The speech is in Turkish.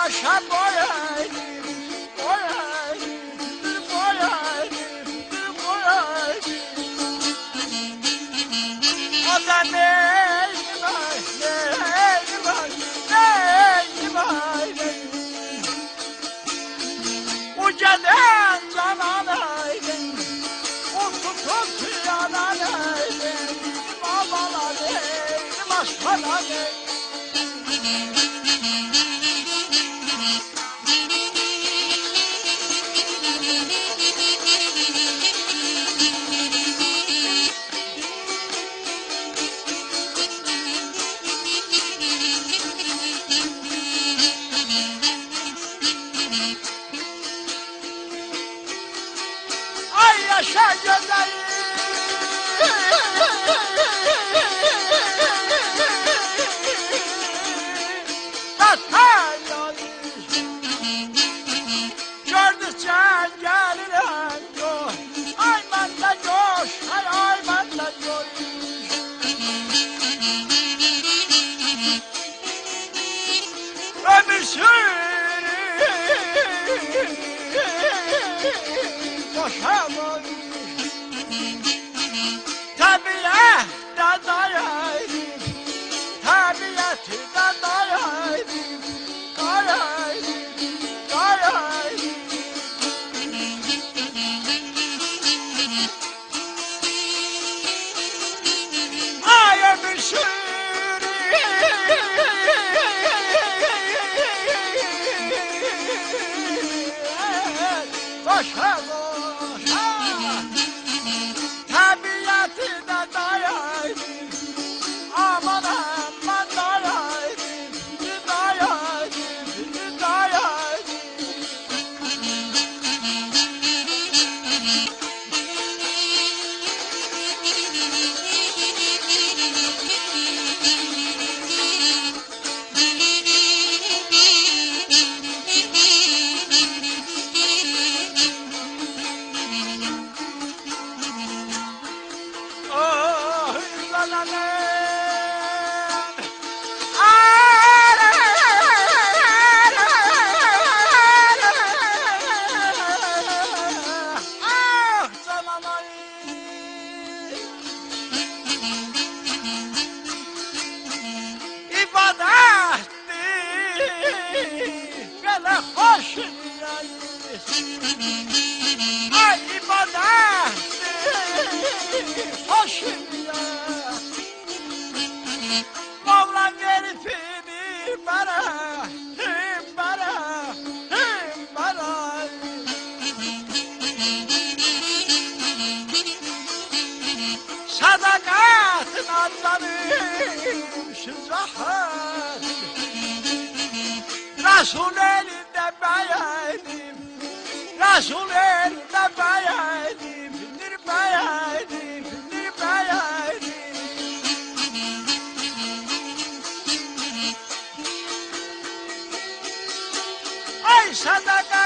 başa boyaydım, boyaydım, boyaydım, boyaydım. O da neydi vay, neydi vay, neydi vay, ucadan cananaydın, tutup yananaydın, babalarıydı başkalarıydı. Ay yaşa gözlerim, batıyor. Gördükçe gelirim coş, ay bende coş, ay bende coş. Ömür sürür, boşamaz. Tabiata dayaydım, tabiata dayaydım, dayaydım, dayaydım. Ay ömür boşa boşa, tabiatı da dayaydım, aman aman dayaydım, dayaydım, dayaydım. Oh, la la la. Ah, zamanlar. İbadetti, böyle hoş ay ibadetti, hoş Mevlam veripini bana, bana, bana. Sadakatin adlanım şu rahat, Resul elinde beğendim, Resul elinde beğendim, beğendim, beğendim. Ay sadaka